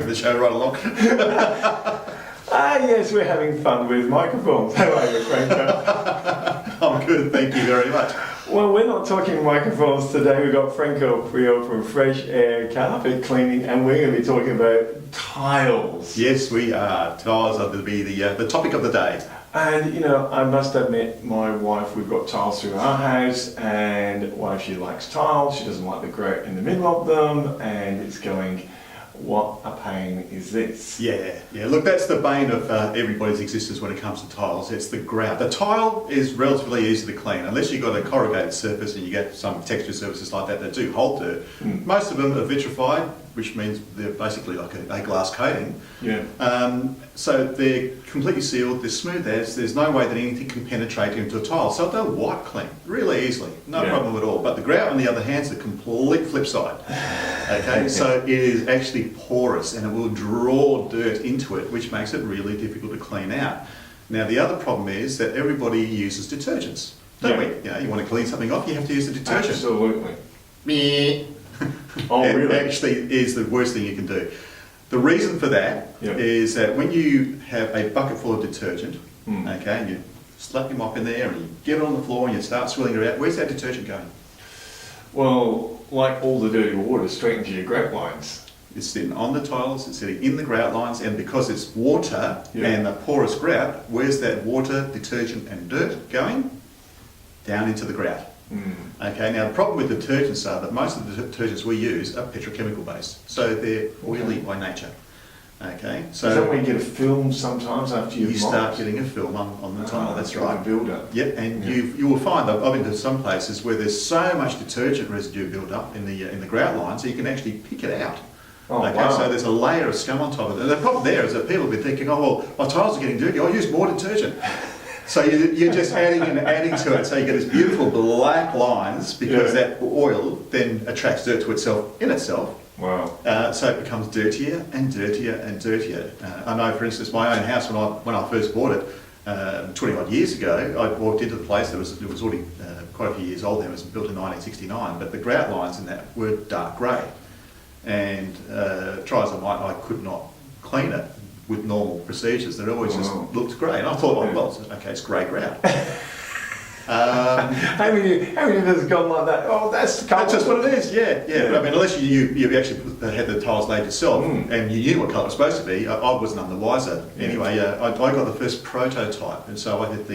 moving the show right along. Yes, we're having fun with microphones. How are you, Franco? I'm good, thank you very much. Well, we're not talking microphones today. We've got Franco from Fresh Aire Carpet Cleaning, and we're going to be talking about tiles. Yes, we are. Tiles are to be the topic of the day. And you know, I must admit, my wife, we've got tiles through our house, and while she likes tiles, she doesn't like the grout in the middle of them, and it's going, what a pain is this? Yeah. Look, that's the bane of everybody's existence when it comes to tiles. It's the grout. The tile is relatively easy to clean, unless you've got a corrugated surface and you get some texture surfaces like that do hold dirt. Most of them are vitrified, which means they're basically like a glass coating. Yeah. So they're completely sealed, they're smooth as, there's no way that anything can penetrate into a tile. So they'll wipe clean, really easily, no problem at all. But the grout, on the other hand, is the complete flip side. Okay, so it is actually porous and it will draw dirt into it, which makes it really difficult to clean out. Now the other problem is that everybody uses detergents, don't we? You know, you want to clean something off, you have to use a detergent. Absolutely. Meh. Oh, it really? actually is the worst thing you can do. The reason for that is that when you have a bucket full of detergent, okay, and you slap your mop in there and you get it on the floor and you start swilling it out, where's that detergent going? Well, like all the dirty water, straight into your grout lines. It's sitting on the tiles, it's sitting in the grout lines, and because it's water and a porous grout, where's that water, detergent and dirt going? Down into the grout. Okay, now the problem with detergents are that most of the detergents we use are petrochemical based, so they're oily by nature. Okay, so is that where you get a film sometimes after you start getting a film on the tile. That's right. Build up. Yep, and you will find that I've been to some places where there's so much detergent residue built up in the grout line, so you can actually pick it out. Oh, okay, wow. so there's a layer of scum on top of it. And the problem there is that people have been thinking, oh well, my tiles are getting dirty. I'll use more detergent. So you're just adding and adding to it, so you get these beautiful black lines because that oil then attracts dirt to itself in itself. Wow. So it becomes dirtier and dirtier and dirtier. I know, for instance, my own house when I first bought it 20 odd years ago. I walked into the place. It was already quite a few years old. Then it was built in 1969, but the grout lines in that were dark grey. And try as I might, I could not clean it with normal procedures. That always just looked grey. And I thought, oh, well, okay, it's grey grout. How many of us have gone like that? Oh, that's just what it is. Yeah. But, I mean, unless you actually had the tiles laid yourself and you knew what colour it was supposed to be, I was none the wiser. Anyway, I got the first prototype, and so I had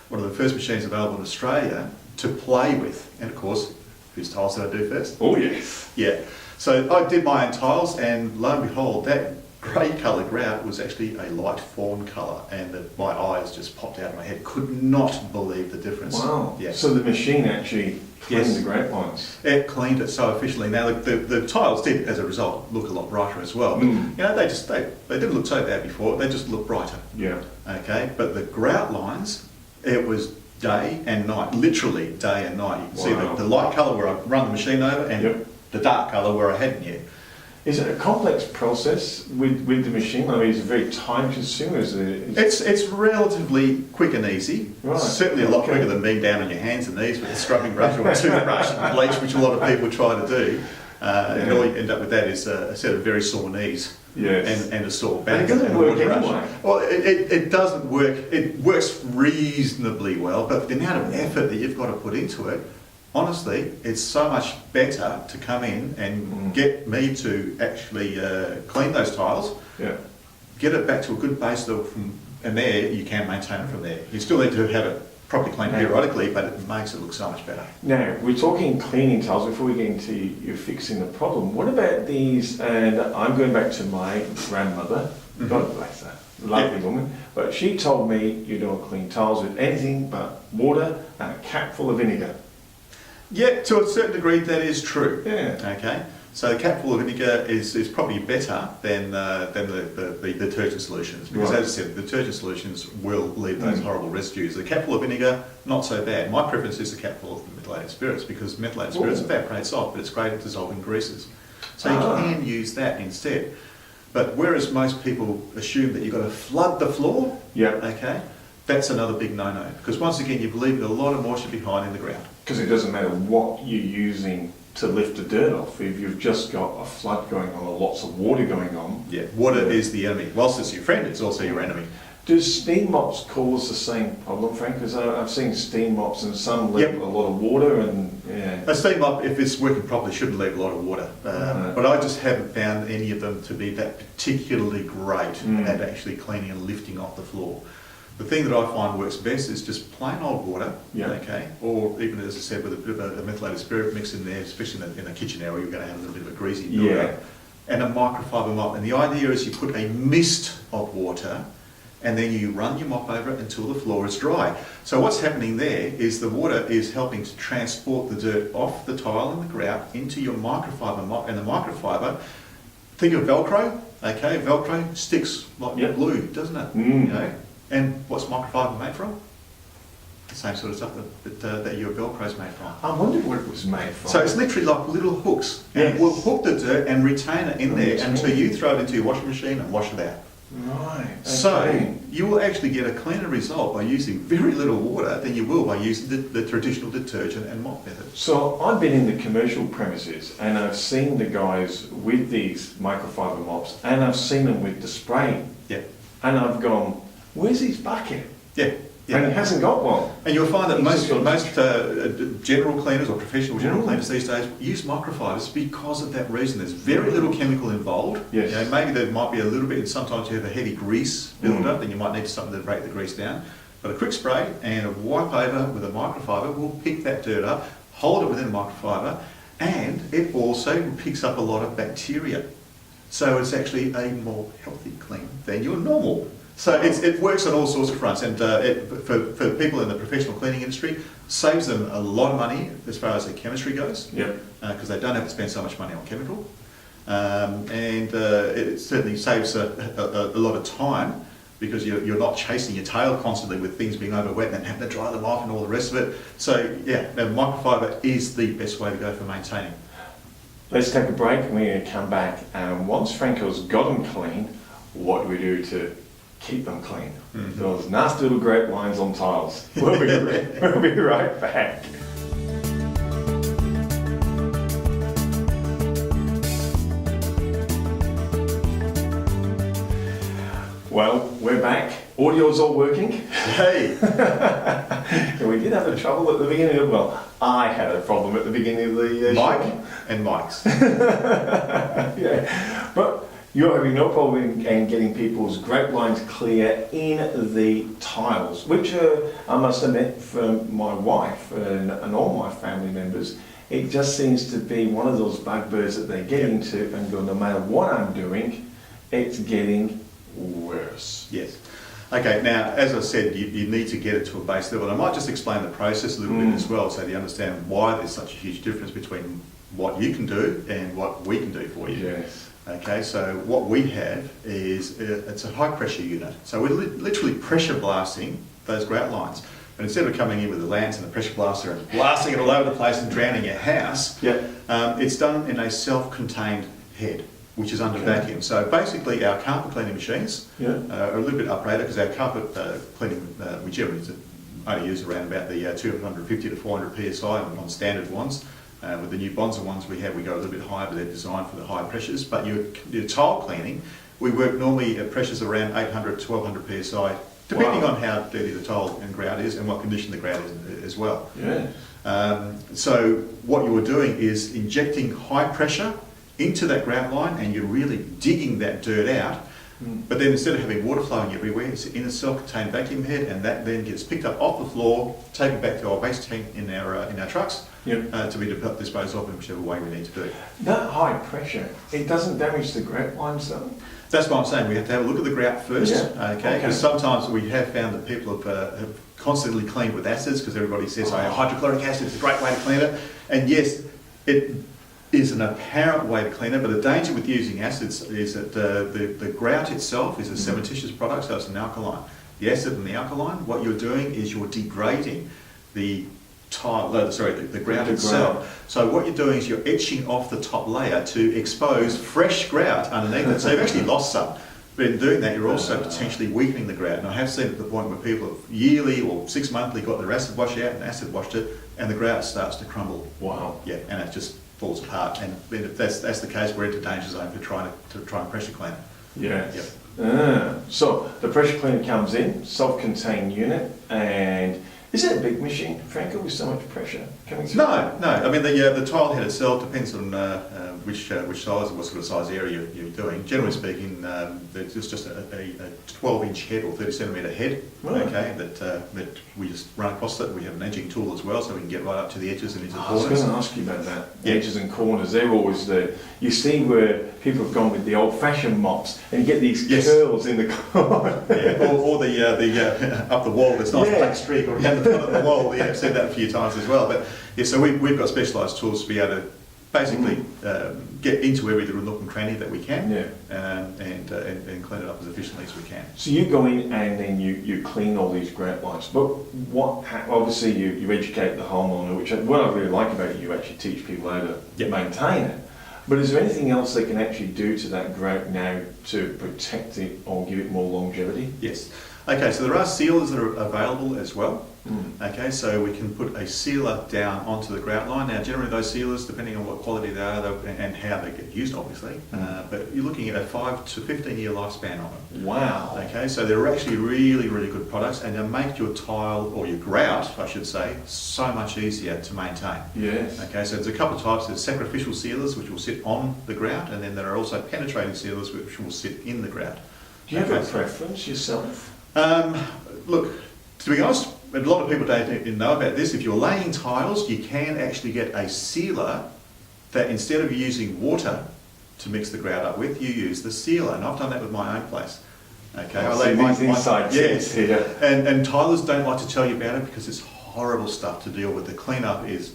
one of the first machines available in Australia to play with. And of course, whose tiles did I do first? Oh yes. Yeah. So I did my own tiles, and lo and behold, that grey coloured grout was actually a light fawn colour, and my eyes just popped out of my head. Could not believe the difference. Wow. Yeah. So the machine actually cleaned the grout lines. It cleaned it so efficiently. Now the tiles did, as a result, look a lot brighter as well. But, you know, they didn't look so bad before. They just looked brighter. Yeah. Okay. But the grout lines, it was day and night, literally day and night. You can see the light colour where I run the machine over, and the dark colour where I hadn't yet. Is it a complex process with the machine? I mean, is it very time consuming? It's relatively quick and easy. Right. Certainly a lot quicker than being down on your hands and knees with a scrubbing brush or a toothbrush and bleach, which a lot of people try to do. And all you end up with that is a set of very sore knees. Yes. And a sore But back. it doesn't work anyway. Well, it doesn't work. It works reasonably well, but the amount of effort that you've got to put into it, honestly, it's so much better to come in and get me to actually clean those tiles, get it back to a good base, and there you can maintain it from there. You still need to have it properly cleaned periodically, but it makes it look so much better. Now, we're talking cleaning tiles before we get into you fixing the problem. What about these, and I'm going back to my grandmother, God bless her, lovely woman, but she told me you don't clean tiles with anything but water and a cap full of vinegar. Yeah, to a certain degree that is true. Yeah. Okay. So the cap full of vinegar is probably better than the detergent solutions, because as I said, the detergent solutions will leave those horrible residues. The cap full of vinegar, not so bad. My preference is the cap full of methylated spirits, because methylated spirits evaporate off, but it's great at dissolving greases. So you can use that instead. But whereas most people assume that you've got to flood the floor, okay, that's another big no-no, because once again you're leaving a lot of moisture behind in the ground. Because it doesn't matter what you're using to lift the dirt off if you've just got a flood going on or lots of water going on. Yeah, water is the enemy. Whilst it's your friend, it's also your enemy. Does steam mops cause the same problem, Frank? Because I've seen steam mops and some leak a lot of water and yeah. A steam mop, if it's working properly, shouldn't leak a lot of water. But I just haven't found any of them to be that particularly great at actually cleaning and lifting off the floor. The thing that I find works best is just plain old water, okay, or even as I said, with a bit of a methylated spirit mix in there, especially in the kitchen area, you're going to have a little bit of a greasy buildup, and a microfiber mop. And the idea is you put a mist of water, and then you run your mop over it until the floor is dry. So what's happening there is the water is helping to transport the dirt off the tile and the grout into your microfiber mop, and the microfiber, think of Velcro, okay, Velcro sticks like glue, doesn't it? You know? And what's microfiber made from? The same sort of stuff that your Velcro's made from. I wondered what it was made from. So it's literally like little hooks. And it will hook the dirt and retain it in there until you throw it into your washing machine and wash it out. Right. Okay. So you will actually get a cleaner result by using very little water than you will by using the traditional detergent and mop method. So I've been in the commercial premises and I've seen the guys with these microfiber mops and I've seen them with the spray. Yeah. And I've gone, where's his bucket? Yeah. And he hasn't got one. And you'll find that most general cleaners or professional general cleaners these days use microfibers because of that reason. There's very little chemical involved. Yes. You know, maybe there might be a little bit, and sometimes you have a heavy grease build up, then you might need something to break the grease down. But a quick spray and a wipe over with a microfiber will pick that dirt up, hold it within a microfiber, and it also picks up a lot of bacteria. So it's actually a more healthy clean than your normal. So it works on all sorts of fronts, and for people in the professional cleaning industry, saves them a lot of money as far as the chemistry goes, because they don't have to spend so much money on chemical, and it certainly saves a lot of time, because you're not chasing your tail constantly with things being over wet and having to dry them off and all the rest of it. So yeah, microfiber is the best way to go for maintaining. Let's take a break and we're going to come back, and once Franco's got them clean, what do we do to keep them clean? Those nasty little grape lines on tiles. We'll be right back. Well, we're back. Audio's all working. Hey! And we did have a trouble at the beginning of, I had a problem at the beginning of the Mike show. and Mike's. Yeah, but you're having no problem in getting people's grape lines clear in the tiles, which I must admit, for my wife and all my family members, it just seems to be one of those bugbears that they get into and go, no matter what I'm doing, it's getting worse. Yes. Okay, now, as I said, you need to get it to a base level. And I might just explain the process a little bit as well, so you understand why there's such a huge difference between what you can do and what we can do for you. Yes. Okay, so what we have is, it's a high pressure unit. So we're literally pressure blasting those grout lines. But instead of coming in with the lance and the pressure blaster and blasting it all over the place and drowning your house, it's done in a self-contained head, which is under vacuum. So basically our carpet cleaning machines are a little bit uprated, because our carpet cleaning, we generally only use around about the 250 to 400 psi on standard ones. With the new Bonza ones we have, we go a little bit higher, but they're designed for the higher pressures. But your tile cleaning, we work normally at pressures around 800 to 1200 psi, depending on how dirty the tile and grout is and what condition the grout is as well. So what you're doing is injecting high pressure into that grout line, and you're really digging that dirt out. But then instead of having water flowing everywhere, it's in a self-contained vacuum head, and that then gets picked up off the floor, taken back to our waste tank in our trucks, to be disposed of in whichever way we need to do. That high pressure, it doesn't damage the grout lines though? That's what I'm saying. We have to have a look at the grout first, okay? Because sometimes we have found that people have constantly cleaned with acids, because everybody says, hydrochloric acid is a great way to clean it. And yes, it is an apparent way to clean it, but the danger with using acids is that the grout itself is a cementitious product, so it's an alkaline. The acid and the alkaline, what you're doing is you're degrading the the grout itself. So what you're doing is you're etching off the top layer to expose fresh grout underneath it. So you've actually lost some. But in doing that, you're also potentially weakening the grout. And I have seen at the point where people have yearly or 6 monthly got their acid wash out and acid washed it, and the grout starts to crumble. Wow. Yeah, and it just falls apart. And if that's the case, we're into danger zone for trying and pressure clean it. Yes. Yep. So the pressure cleaner comes in, self-contained unit, and is it a big machine, Franco, with so much pressure coming through? No. I mean, the tile head itself depends on which size, what sort of size area you're doing. Generally speaking, there's just a 12-inch head or 30-centimetre head, Right. okay, that we just run across it. We have an edging tool as well, so we can get right up to the edges and into the I was corners. going to ask you about that. Yeah. Edges and corners, they're always you see where people have gone with the old-fashioned mops and you get these Yes. curls in the corner. Yeah, or the up the wall, there's a nice Yeah. black streak around the front of the wall. Yeah, I've said that a few times as well. But yeah, so we've got specialised tools to be able to basically get into every little nook and cranny that we can, Yeah. and clean it up as efficiently as we can. So you go in and then you clean all these grout lines. But obviously you educate the homeowner, which what I really like about you actually teach people how to Yep. maintain it. But is there anything else they can actually do to that grout now to protect it or give it more longevity? Yes. Okay, so there are sealers that are available as well. Mm. Okay, so we can put a sealer down onto the grout line. Now, generally those sealers, depending on what quality they are and how they get used, obviously, but you're looking at a 5 to 15 year lifespan on them. Wow. Okay, so they're actually really, really good products, and they make your tile, or your grout, I should say, so much easier to maintain. Yes. Okay, so there's a couple of types. There's sacrificial sealers, which will sit on the grout, and then there are also penetrating sealers, which will sit in the grout. Do you have a Okay. preference yourself? Look, to be honest, a lot of people don't even know about this. If you're laying tiles, you can actually get a sealer that instead of using water to mix the grout up with, you use the sealer. And I've done that with my own place. Okay, I see these inside yes, tips here. and tilers don't like to tell you about it because it's horrible stuff to deal with. The cleanup is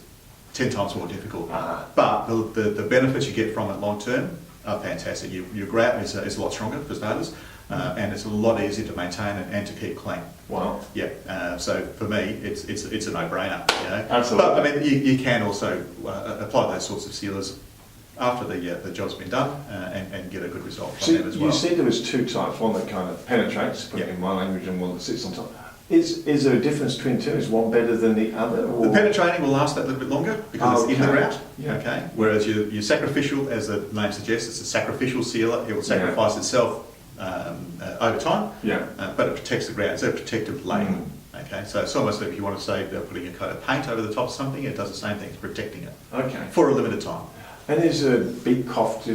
10 times more difficult. But the benefits you get from it long term are fantastic. Your grout is a lot stronger for starters. And it's a lot easier to maintain and to keep clean. Wow. Yeah. So for me, it's a no-brainer. You know. Absolutely. But I mean, you can also apply those sorts of sealers after the job's been done and get a good result from them as well. You said there was two types. One that kind of penetrates, put it in my language, and one that sits on top. Is there a difference between two? Is one better than the other? Or? The penetrating will last that little bit longer because it's in the grout. Yeah. Okay. Whereas your sacrificial, as the name suggests, it's a sacrificial sealer. It will sacrifice itself over time, but it protects the grout. It's a protective layer. Okay, so it's almost like if you want to say they're putting a coat of paint over the top of something, it does the same thing. It's protecting it. Okay. For a limited time. And is there a big cost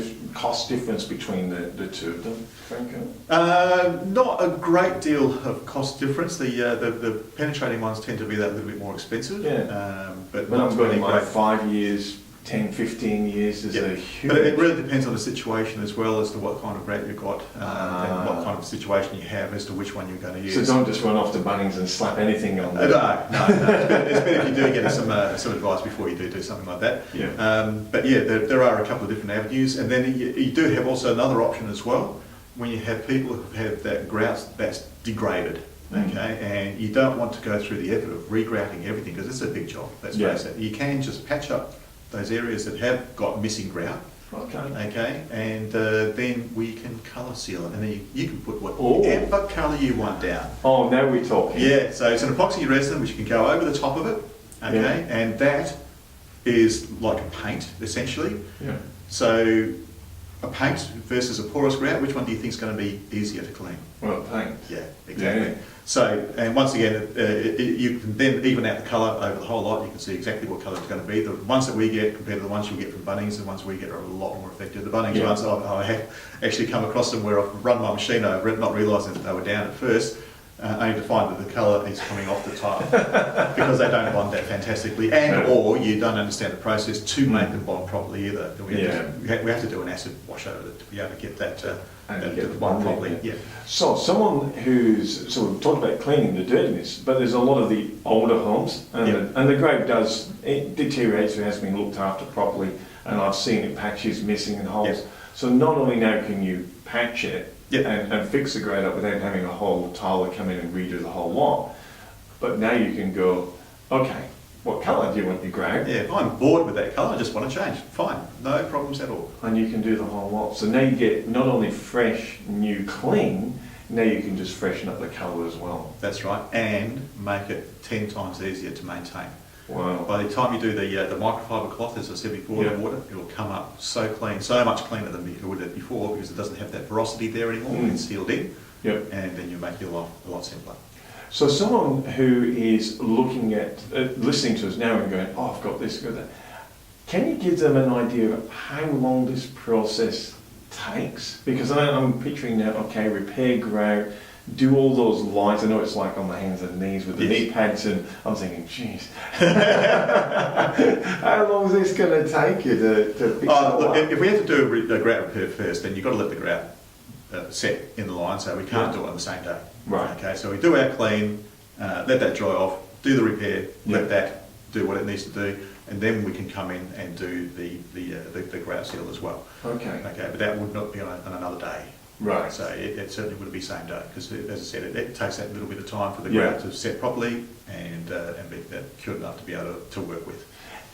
difference between the two of them, Franco? Not a great deal of cost difference. The penetrating ones tend to be that little bit more expensive. Yeah. But When not I'm going really like great. 5 years, 10, 15 years, there's a huge... But it really depends on the situation as well as to what kind of grout you've got and what kind of situation you have as to which one you're going to use. So don't just run off to Bunnings and slap anything on there. No. It's better if you do get some advice before you do something like that. Yeah. But yeah, there are a couple of different avenues, and then you do have also another option as well when you have people who have that grout that's degraded. Okay, and you don't want to go through the effort of regrouting everything because it's a big job. Let's face it. You can just patch up those areas that have got missing grout. Okay, and then we can colour seal it, and then you can put whatever colour you want down. Oh, now we're talking. Yeah, so it's an epoxy resin which you can go over the top of it. Okay, and that is like a paint essentially. Yeah. So a paint versus a porous grout, which one do you think is going to be easier to clean? Well, paint. Yeah, exactly. Yeah. So, and once again, you can then even out the colour over the whole lot. You can see exactly what colour it's going to be. The ones that we get compared to the ones you'll get from Bunnings, the ones we get are a lot more effective. The Bunnings ones, I have actually come across them where I've run my machine over it, not realising that they were down at first, only to find that the colour is coming off the tile because they don't bond that fantastically, and or you don't understand the process to make them bond properly either. We have to do an acid wash over it to be able to get that to bond properly. Yeah. So someone who's, so we've talked about cleaning the dirtiness, but there's a lot of the older homes, and the grout it deteriorates if it hasn't been looked after properly, and I've seen it patches missing and holes. Yep. So not only now can you patch it and fix the grout up without having a whole tiler come in and redo the whole lot, but now you can go, okay, what colour do you want your grout? Yeah, if I'm bored with that colour, I just want to change. Fine, no problems at all. And you can do the whole lot. So now you get not only fresh, new, clean, now you can just freshen up the colour as well. That's right, and make it 10 times easier to maintain. Wow. By the time you do the microfiber cloth, as I said before, Yeah. the water, it will come up so clean, so much cleaner than it would have before, because it doesn't have that porosity there anymore. It's sealed in, Yep. and then you make your life a lot simpler. So someone who is looking at, listening to us now and going, oh, I've got this, got that. Can you give them an idea of how long this process takes? Because I'm picturing now, okay, repair grout, do all those lines. I know it's like on the hands and knees with the knee pads, and I'm thinking, geez, how long is this going to take you to fix it all Look, up? if we have to do a grout repair first, then you've got to let the grout set in the line, so we can't do it on the same day. Right. Okay, so we do our clean, let that dry off, do the repair, let that do what it needs to do, and then we can come in and do the grout seal as well. Okay. Okay, but that would not be on another day. Right. So it certainly wouldn't be same day, because as I said, it takes that little bit of time for the Yeah. grout to set properly and be cured enough to be able to work with.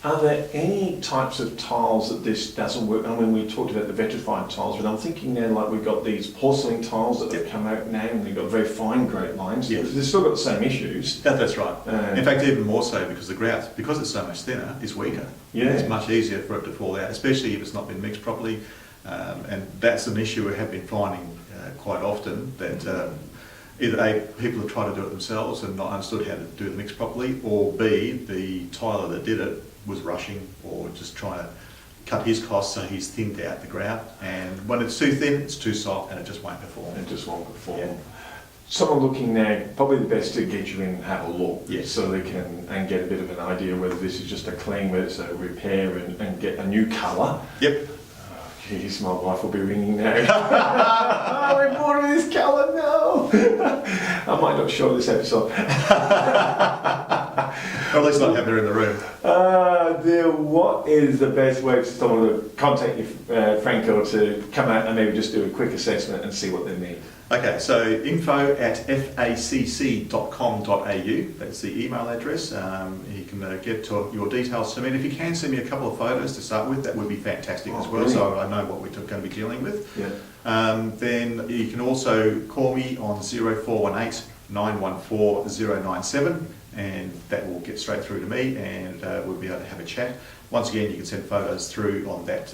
Are there any types of tiles that this doesn't work? I mean, we talked about the vitrified tiles, but I'm thinking now, like we've got these porcelain tiles that have come out now, and they've got very fine grout lines. Yes. They've still got the same issues. That's right. In fact, even more so, because the grout, because it's so much thinner, is weaker. Yeah. It's much easier for it to fall out, especially if it's not been mixed properly. And that's an issue we have been finding quite often, that either A, people have tried to do it themselves and not understood how to do the mix properly, or B, the tiler that did it was rushing or just trying to cut his costs, so he's thinned out the grout, and when it's too thin, it's too soft and it just won't perform. It just won't perform. Yeah. Someone looking now, probably the best to get you in and have a look, Yes. so they can and get a bit of an idea whether this is just a clean, whether it's a repair, and get a new colour. Yep. Jeez, my wife will be ringing now. Oh, we bought her this colour, no! I might not show this episode. Or at least not have her in the room. Dear, what is the best way for someone to contact you, Franco, to come out and maybe just do a quick assessment and see what they need? Okay, so info@facc.com.au, that's the email address. You can get to your details to me. And if you can send me a couple of photos to start with, that would be fantastic as well, so I know what we're going to be dealing with. Yeah. Then you can also call me on 0418 914 097, and that will get straight through to me, and we'll be able to have a chat. Once again, you can send photos through on that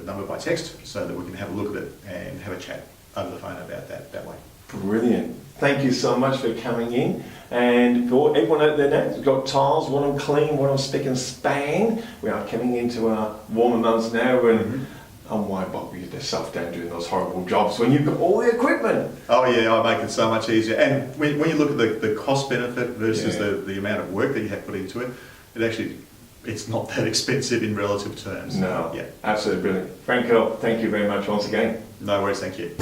number by text, so that we can have a look at it and have a chat over the phone about that way. Brilliant. Thank you so much for coming in. And for everyone out there now, we've got tiles, want them clean, want them spick and span. We are coming into our warmer months now, and why bother yourself down doing those horrible jobs when you've got all the equipment? Oh yeah, I make it so much easier. And when you look at the cost benefit versus the amount of work that you have put into it, it's not that expensive in relative terms. No, Yeah. absolutely brilliant. Franco, thank you very much once again. No worries, thank you.